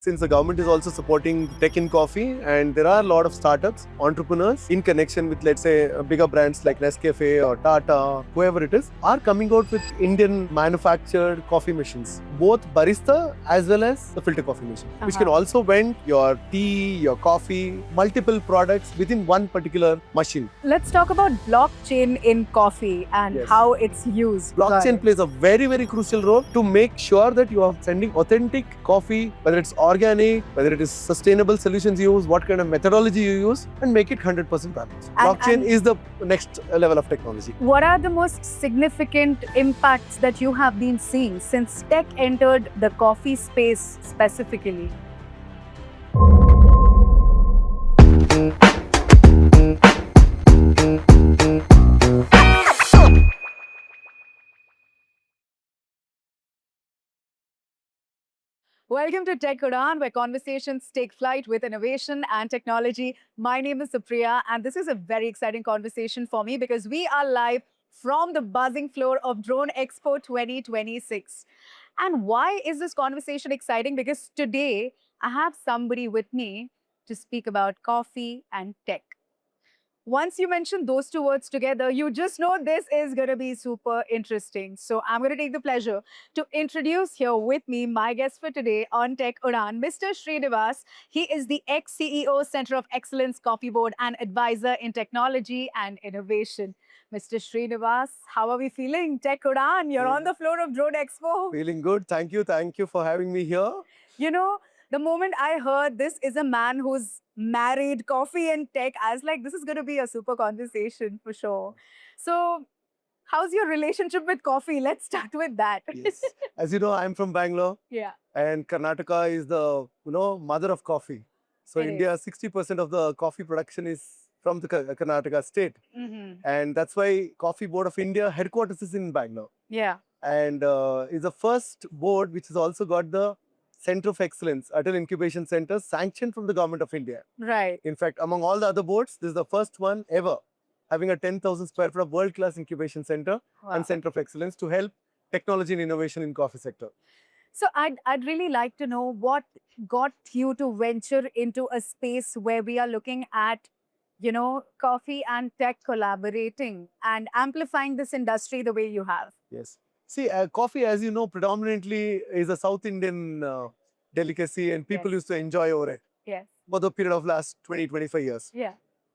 Since the government is also supporting tech in coffee, and there are a lot of startups, entrepreneurs in connection with, let's say, bigger brands like Nescafe or Tata, whoever it is, are coming out with Indian manufactured coffee machines, both barista as well as the filter coffee machine, which can also vend your tea, your coffee, multiple products within one particular machine. Let's talk about blockchain in coffee and Yes. how it's used. Blockchain plays a very, very crucial role to make sure that you are sending authentic coffee, whether it's organic, whether it is sustainable solutions you use, what kind of methodology you use, and make it 100% balanced. Blockchain is the next level of technology. What are the most significant impacts that you have been seeing since tech entered the coffee space specifically? Welcome to Tech Udan, where conversations take flight with innovation and technology. My name is Supriya, and this is a very exciting conversation for me because we are live from the buzzing floor of Drone Expo 2026. And why is this conversation exciting? Because today I have somebody with me to speak about coffee and tech. Once you mention those two words together, you just know this is going to be super interesting. So I'm going to take the pleasure to introduce here with me my guest for today on Tech Udan, Mr. Srinivas. He is the ex-CEO, Center of Excellence Coffee Board and advisor in technology and innovation. Mr. Srinivas, how are we feeling? Tech Udan, you're on the floor of Drone Expo. Feeling good. Thank you. Thank you for having me here. You know, the moment I heard this is a man who's married coffee and tech, I was like, this is going to be a super conversation for sure. So, how's your relationship with coffee? Let's start with that. Yes. As you know, I'm from Bangalore. Yeah. And Karnataka is the mother of coffee. So It India, is. 60% of the coffee production is from the Karnataka state. Mm-hmm. And that's why Coffee Board of India headquarters is in Bangalore. Yeah. And is the first board which has also got the Center of Excellence, Atal Incubation Center, sanctioned from the Government of India. Right. In fact, among all the other boards, this is the first one ever having a 10,000 square foot of world-class incubation center and Center of Excellence to help technology and innovation in coffee sector. So I'd really like to know what got you to venture into a space where we are looking at, coffee and tech collaborating and amplifying this industry the way you have. Yes. See, coffee, as you know, predominantly is a South Indian delicacy, and people used to enjoy over it. Yes. For the period of last 20, 25 years. Yeah.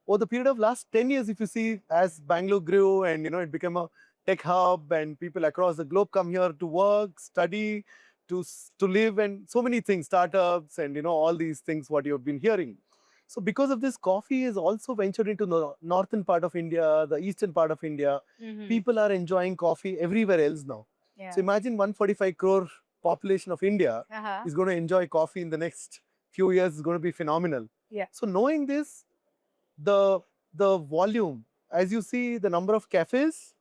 Over the period of last 10 years, if you see, as Bangalore grew and, it became a tech hub and people across the globe come here to work, study, to live, and so many things, startups and, all these things what you've been hearing. So because of this, coffee is also ventured into the northern part of India, the eastern part of India. People are enjoying coffee everywhere else now. Yeah. So imagine 145 crore population of India is going to enjoy coffee in the next few years is going to be phenomenal. Yeah. So knowing this, the volume, as you see, the number of cafes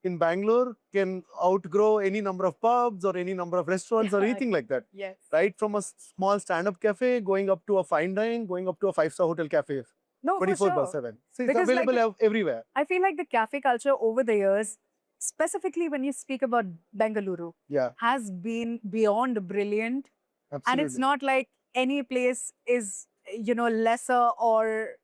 in Bangalore can outgrow any number of pubs or any number of restaurants or anything like that. Yes. Right from a small stand-up cafe, going up to a fine dining, going up to a 5-star hotel cafe. No, 24/7. So it's available everywhere. I feel like the cafe culture over the years, specifically when you speak about Bengaluru, has been beyond brilliant. Absolutely. And it's not like any place is, lesser or,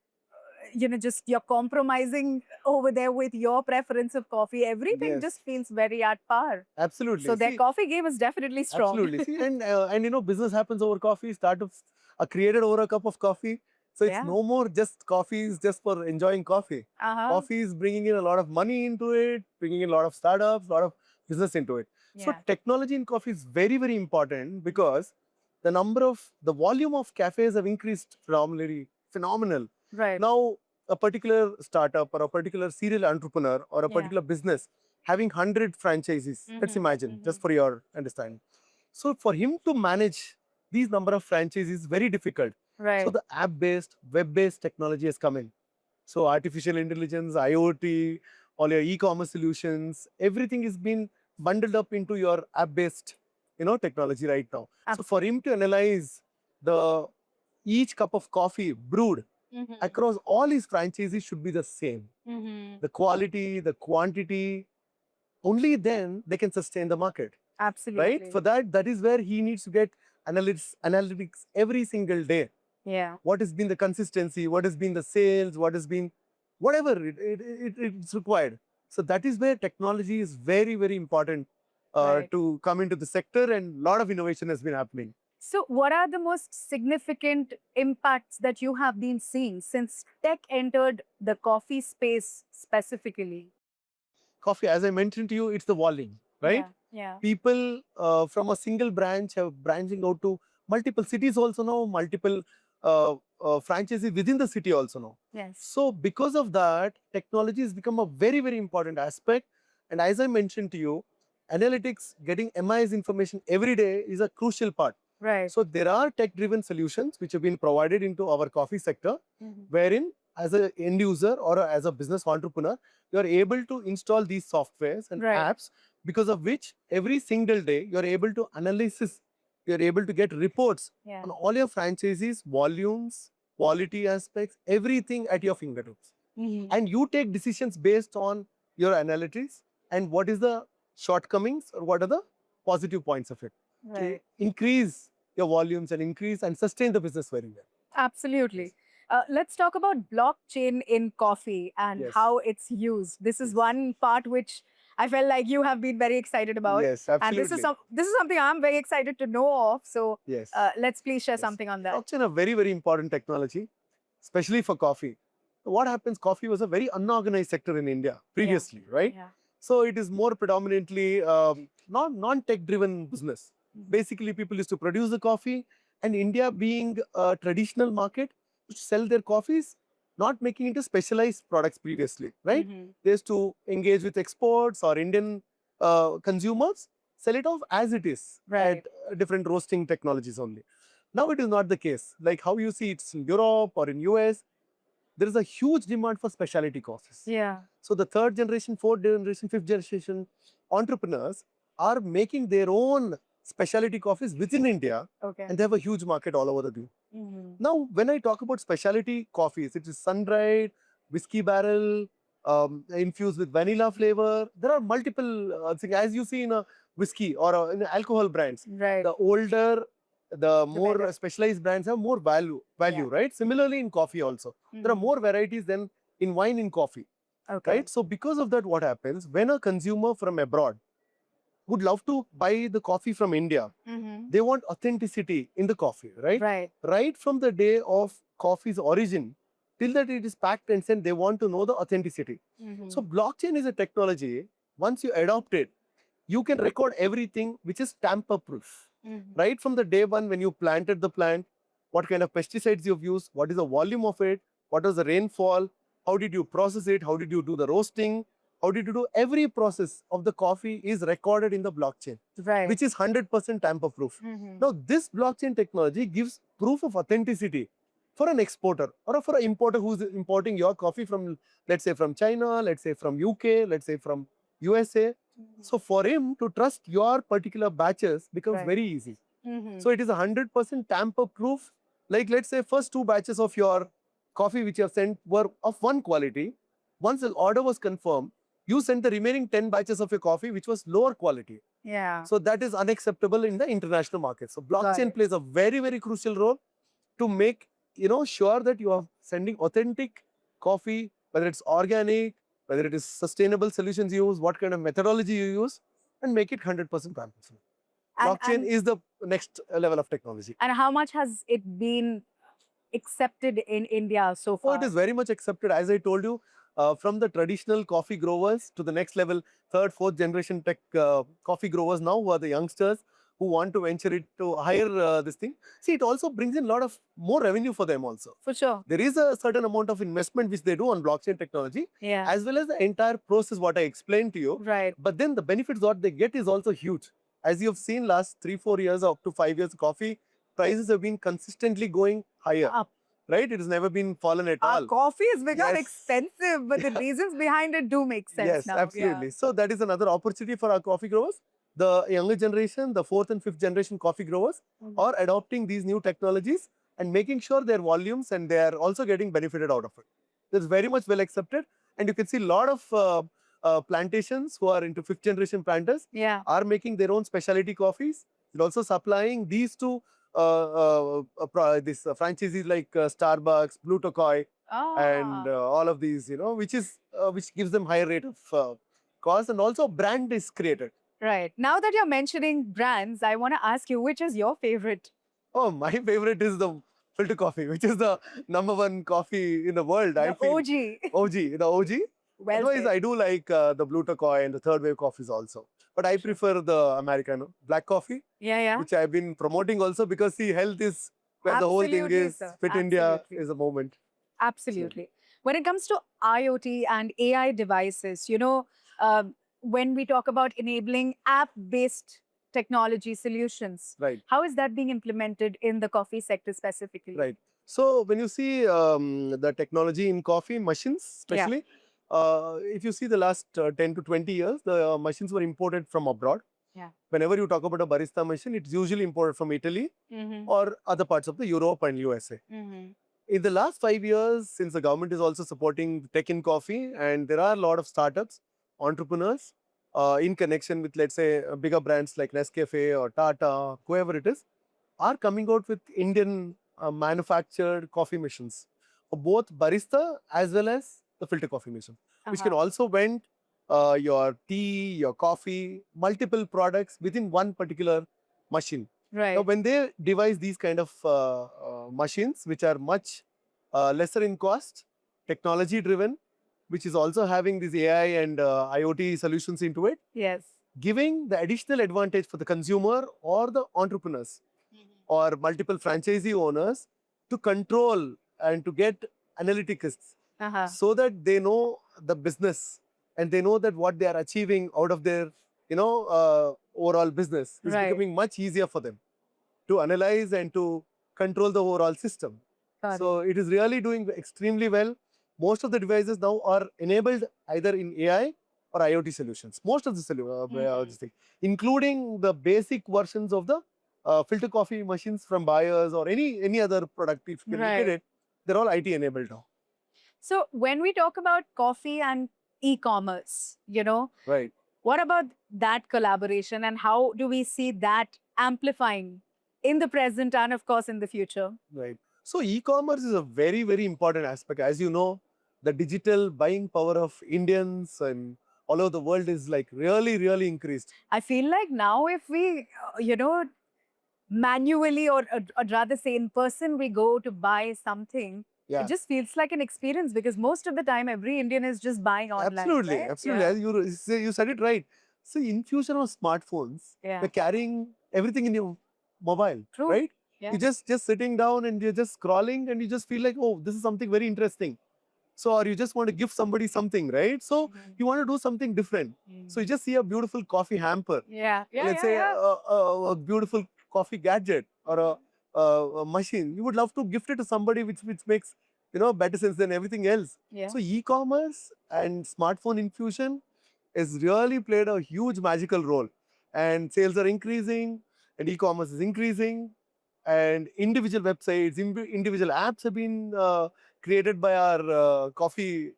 just you're compromising over there with your preference of coffee. Everything just feels very at par. Absolutely. So their coffee game is definitely strong. Absolutely. See, and business happens over coffee. Startups are created over a cup of coffee. So it's no more just coffee is just for enjoying coffee. Coffee is bringing in a lot of money into it, bringing in a lot of startups, a lot of business into it. So technology in coffee is very, very important because the volume of cafes have increased phenomenal. Right. Now, a particular startup or a particular serial entrepreneur or a particular business having 100 franchises, let's imagine, just for your understanding. So for him to manage these number of franchises is very difficult. Right. So the app-based, web-based technology has come in. So artificial intelligence, IoT, all your e-commerce solutions, everything is being bundled up into your app-based, technology right now. So for him to analyze each cup of coffee brewed across all his franchises should be the same. The quality, the quantity, only then they can sustain the market. Absolutely. Right? For that is where he needs to get analytics every single day. Yeah. What has been the consistency, what has been the sales, what has been whatever it's required. So that is where technology is very, very important Right. to come into the sector, and a lot of innovation has been happening. So, what are the most significant impacts that you have been seeing since tech entered the coffee space specifically? Coffee, as I mentioned to you, it's the volume, right? Yeah. People from a single branch have branching out to multiple cities also now, multiple franchises within the city also now. Yes. So because of that, technology has become a very, very important aspect. And as I mentioned to you, analytics, getting MIS information every day is a crucial part. Right. So there are tech-driven solutions which have been provided into our coffee sector, Mhm. wherein as an end user or as a business entrepreneur, you are able to install these softwares and Right. apps, because of which every single day you are able to analysis, you are able to get reports Yeah. on all your franchises, volumes, quality aspects, everything at your fingertips. Mhm. And you take decisions based on your analytics and what is the shortcomings or what are the positive points of it. To Right. increase your volumes and increase and sustain the business very well. Absolutely. Let's talk about blockchain in coffee and Yes. how it's used. This is Yes. one part which I felt like you have been very excited about. Yes, And absolutely. this is something I'm very excited to know of. So Yes. let's please share Yes. something on that. Blockchain, a very, very important technology, especially for coffee. What happens, coffee was a very unorganized sector in India previously, right? Yeah. So it is more predominantly non-tech driven business. Mhm. Basically, people used to produce the coffee, and India being a traditional market, to sell their coffees, not making into specialized products previously, right? Mhm. They used to engage with exports or Indian consumers, sell it off as it is Right. at different roasting technologies only. Now it is not the case. Like how you see it's in Europe or in US, there is a huge demand for specialty coffees. Yeah. So the third generation, fourth generation, fifth generation entrepreneurs are making their own specialty coffees within India, Okay. and they have a huge market all over the globe. Mhm. Now, when I talk about specialty coffees, it is sun-dried, whiskey barrel, infused with vanilla flavor. There are multiple things, as you see in a whiskey or in alcohol brands. Right. The older, the more better. specialized brands have more value, right? Similarly in coffee also. There are Mhm. more varieties than in wine in coffee, Okay. right? So because of that, what happens, when a consumer from abroad would love to buy the coffee from India, Mhm. they want authenticity in the coffee, right? Right. Right from the day of coffee's origin till that it is packed and sent, they want to know the authenticity. Mhm. So blockchain is a technology, once you adopt it, you can record everything which is tamper proof. Mhm. Right from the day one when you planted the plant, what kind of pesticides you've used, what is the volume of it, what was the rainfall, how did you process it, how did you do the roasting, how did you do every process of the coffee is recorded in the blockchain, Right. which is 100% tamper proof. Mhm. Now, this blockchain technology gives proof of authenticity for an exporter or for an importer who's importing your coffee from, let's say, from China, let's say from UK, let's say from USA. Mhm. So for him to trust your particular batches becomes Right. very easy. Mhm. So it is 100% tamper proof. Like let's say first 2 batches of your coffee which you have sent were of one quality. Once the order was confirmed, you sent the remaining 10 batches of your coffee which was lower quality. Yeah. So that is unacceptable in the international market. So blockchain it. plays a very, very crucial role to make sure that you are sending authentic coffee, whether it's organic, whether it is sustainable solutions you use, what kind of methodology you use, and make it 100% transparent. Blockchain And, is the next level of technology. and how much has it been accepted in India so So far? it is very much accepted, as I told you, from the traditional coffee growers to the next level, third, fourth generation tech coffee growers now, who are the youngsters who want to venture it to higher this thing. See, it also brings in a lot of more revenue for them also. For sure. There is a certain amount of investment which they do on blockchain technology, Yeah. as well as the entire process what I explained to you. Right. But then the benefits what they get is also huge. As you've seen last 3-4 years up to 5 years, coffee prices have been consistently going higher. Up. Right? It has never been fallen at Our all. coffee has become Yes. expensive, but the reasons behind it do make sense Yes, now. absolutely. So that is another opportunity for our coffee growers. The younger generation, the fourth and fifth generation coffee growers Mhm. are adopting these new technologies and making sure their volumes and they are also getting benefited out of it. It's very much well accepted. And you can see a lot of plantations who are into fifth generation planters Yeah. are making their own specialty coffees. They're also supplying these to this franchises like Starbucks, Blue Tokai, and Ah, all of these, which gives them higher rate of cost, and also brand is created. right. Now that you're mentioning brands, I want to ask you, which is your favorite? Oh, my favorite is the filter coffee, which is the #1 coffee in the world. I The feel OG. OG, the OG. Well Otherwise, said. I do like the Blue Tokai and the third wave coffees also. But I Sure. prefer the Americano, black coffee, Yeah, yeah. which I've been promoting also because see, health is where the whole thing Absolutely, is. sir. Fit India Absolutely. is a moment. So, Absolutely. When it comes to IoT and AI devices, when we talk about enabling app-based technology solutions, right, how is that being implemented in the coffee sector specifically? right. So when you see the technology in coffee machines, Yeah. especially, if you see the last 10 to 20 years, the machines were imported from abroad. Yeah. Whenever you talk about a barista machine, it's usually imported from Italy Mm-hmm. or other parts of the Europe and USA. Mm-hmm. In the last 5 years, since the government is also supporting tech in coffee, and there are a lot of startups, entrepreneurs, in connection with, let's say, bigger brands like Nescafe or Tata, whoever it is, are coming out with Indian manufactured coffee machines, for both barista as well as the filter coffee machine, which can Uh-huh. also vend your tea, your coffee, multiple products within one particular machine. Now, Right. when they devise these kind of machines, which are much lesser in cost, technology driven, which is also having this AI and IoT solutions into it, Yes. giving the additional advantage for the consumer or the entrepreneurs or multiple franchisee owners to control and to get analytics Uh-huh. so that they know the business and they know that what they are achieving out of their overall business is Right. becoming much easier for them to analyze and to control the overall system. Got it. So it is really doing extremely well. Most of the devices now are enabled either in AI or IoT solutions. Most of the this thing, including the basic versions of the filter coffee machines from buyers or any other product. If you can look at Right. it, they're all IT enabled now. So when we talk about coffee and e-commerce, Right. what about that collaboration and how do we see that amplifying in the present and, of course, in the future? Right. So e-commerce is a very, very important aspect. As you know, the digital buying power of Indians and all over the world is like really, really increased. I feel like now if we, manually or rather say in person, we go to buy something, Yeah. it just feels like an experience because most of the time every Indian is just buying online. Absolutely, Right? absolutely. Yeah. As you said it right. So infusion of smartphones, Yeah. you're carrying everything in your mobile, True. right? Yeah. You just sitting down and you're just scrolling and you just feel like, oh, this is something very interesting. So, or you just want to give somebody something, right? So Mhm. you want to do something different. So you just see a beautiful coffee hamper, Yeah. Yeah. let's yeah, say yeah. a beautiful coffee gadget or a machine. You would love to gift it to somebody, which makes better sense than everything else. Yeah. So e-commerce and smartphone infusion has really played a huge magical role, and sales are increasing, and e-commerce is increasing, and individual websites, individual apps have been created by our coffee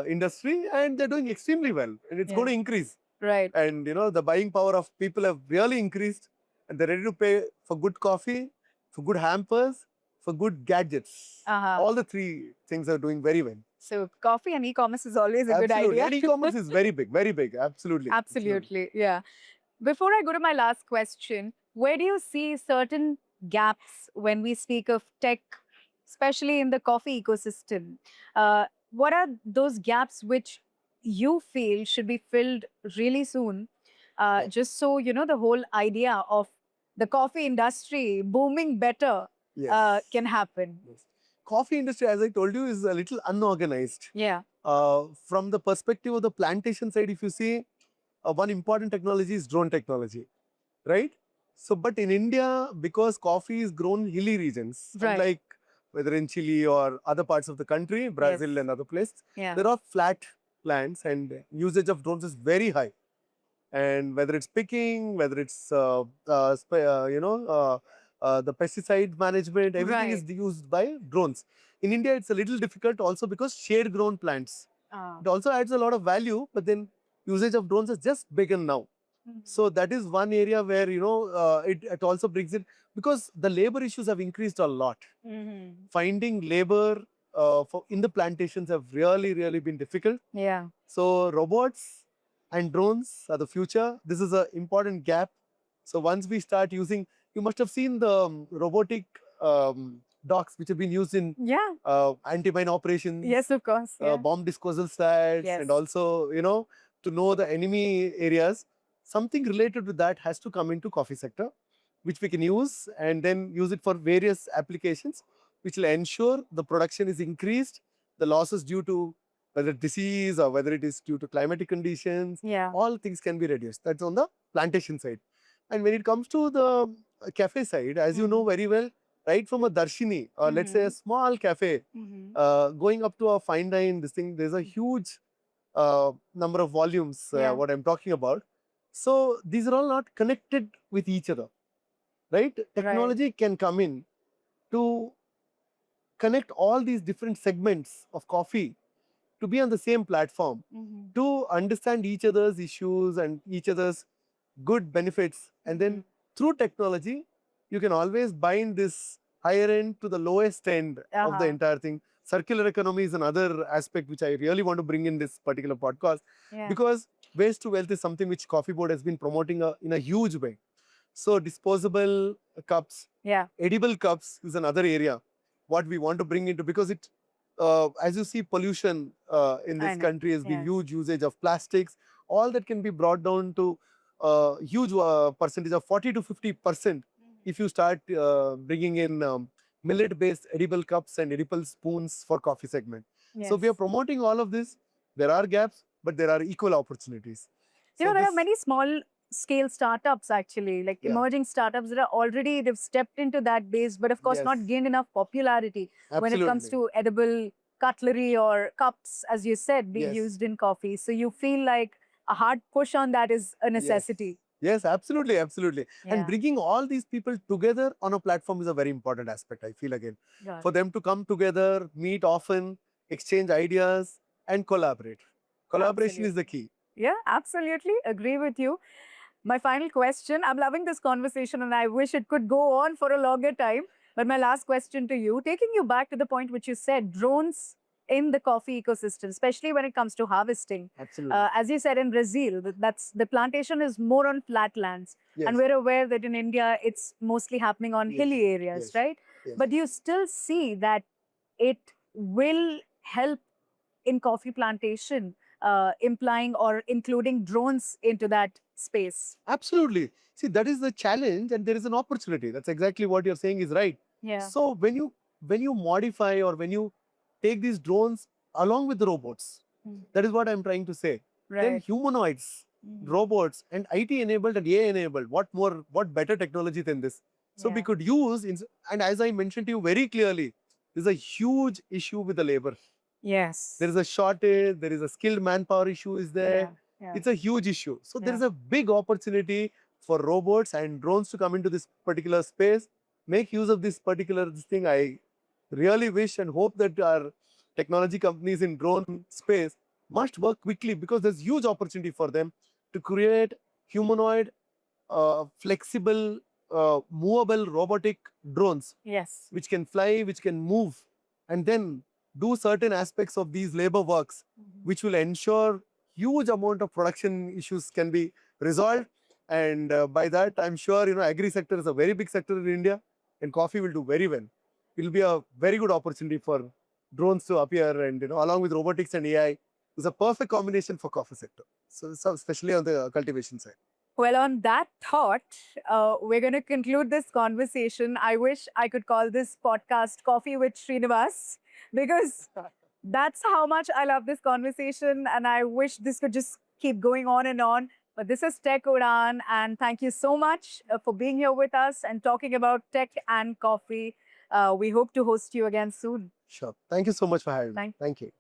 industry, and they're doing extremely well, and it's Yeah. going to increase. Right. And the buying power of people have really increased, and they're ready to pay for good coffee, for good hampers, for good gadgets. Uh-huh. All the three things are doing very well. So coffee and e-commerce is always a good Absolutely. idea. And e-commerce is very big, very big. Absolutely. Absolutely. Yeah. Before I go to my last question, where do you see certain gaps when we speak of tech, especially in the coffee ecosystem? What are those gaps which you feel should be filled really soon? Yeah. Just so, the whole idea of the coffee industry booming better Yes. can happen. Yes. Coffee industry, as I told you, is a little unorganized. Yeah. From the perspective of the plantation side, if you see, one important technology is drone technology, right? So, but in India, because coffee is grown in hilly regions, Right. unlike whether in Chile or other parts of the country, Brazil Yes. and other places, Yeah. there are flat lands and usage of drones is very high. And whether it's picking, whether it's the pesticide management, everything is Right. used by drones. In India, it's a little difficult also because shade grown plants. Ah. It also adds a lot of value, but then usage of drones has just begun now. So that is one area where, it also brings in, because the labor issues have increased a lot. Finding labor in the plantations have really, really been difficult. Yeah. So robots and drones are the future. This is an important gap. So once we start using, you must have seen the robotic docks which have been used in Yeah. anti-mine operations, Yes, of course. Yeah. bomb disposal sites, Yes. and also, to know the enemy areas. Something related to that has to come into coffee sector, which we can use and then use it for various applications, which will ensure the production is increased, the losses due to whether disease or whether it is due to climatic conditions, Yeah. all things can be reduced. That's on the plantation side. And when it comes to the cafe side, as you know very well, right from a Darshini, or let's say a small cafe, going up to a fine dine, there's a huge number of volumes, Yeah. what I'm talking about. So these are all not connected with each other, right? Technology can come in to connect all these different segments of coffee to be on the same platform, to understand each other's issues and each other's good benefits. And then through technology, you can always bind this higher end to the lowest end of the entire thing. Circular economy is another aspect which I really want to bring in this particular podcast, because waste to wealth is something which Coffee Board has been promoting in a huge way. So disposable cups, edible cups is another area what we want to bring into, because it, as you see, pollution in this country has been huge usage of plastics. All that can be brought down to huge percentage of 40 to 50% if you start bringing in millet-based edible cups and edible spoons for coffee segment. So we are promoting all of this. There are gaps, but there are equal opportunities. You know, there are many small scale startups actually, like emerging startups that are already, they've stepped into that base, but of course not gained enough popularity when it comes to edible cutlery or cups, as you said, being used in coffee. So you feel like a hard push on that is a necessity. Yes, absolutely, absolutely. And bringing all these people together on a platform is a very important aspect, I feel again. For them to come together, meet often, exchange ideas, and collaborate. Collaboration is the key. Yeah, absolutely. Agree with you. My final question, I'm loving this conversation and I wish it could go on for a longer time. But my last question to you, taking you back to the point which you said, drones in the coffee ecosystem, especially when it comes to harvesting. Absolutely. As you said, in Brazil, that's the plantation is more on flat lands. And we're aware that in India, it's mostly happening on hilly areas, right? But you still see that it will help in coffee plantation, implying or including drones into that space. Absolutely. See, that is the challenge, and there is an opportunity. That's exactly what you're saying is right. So when you modify or when you take these drones along with the robots, that is what I'm trying to say. Then humanoids, robots, and IT enabled and AI enabled. What better technology than this? So we could use, and as I mentioned to you very clearly, there's a huge issue with the labor. Yes. There is a shortage, there is a skilled manpower issue is there. It's a huge issue. So there is a big opportunity for robots and drones to come into this particular space, make use of this thing. I really wish and hope that our technology companies in drone space must work quickly, because there's huge opportunity for them to create humanoid, flexible, movable robotic drones, which can fly, which can move, and then do certain aspects of these labor works, which will ensure huge amount of production issues can be resolved. And by that, I'm sure, agri sector is a very big sector in India, and coffee will do very well. It will be a very good opportunity for drones to appear, and along with robotics and AI, it's a perfect combination for coffee sector. So especially on the cultivation side. Well, on that thought, we're going to conclude this conversation. I wish I could call this podcast Coffee with Srinivas, because that's how much I love this conversation. And I wish this could just keep going on and on. But this is Tech Udaan, and thank you so much for being here with us and talking about tech and coffee. We hope to host you again soon. Sure. Thank you so much for having me. Thank you.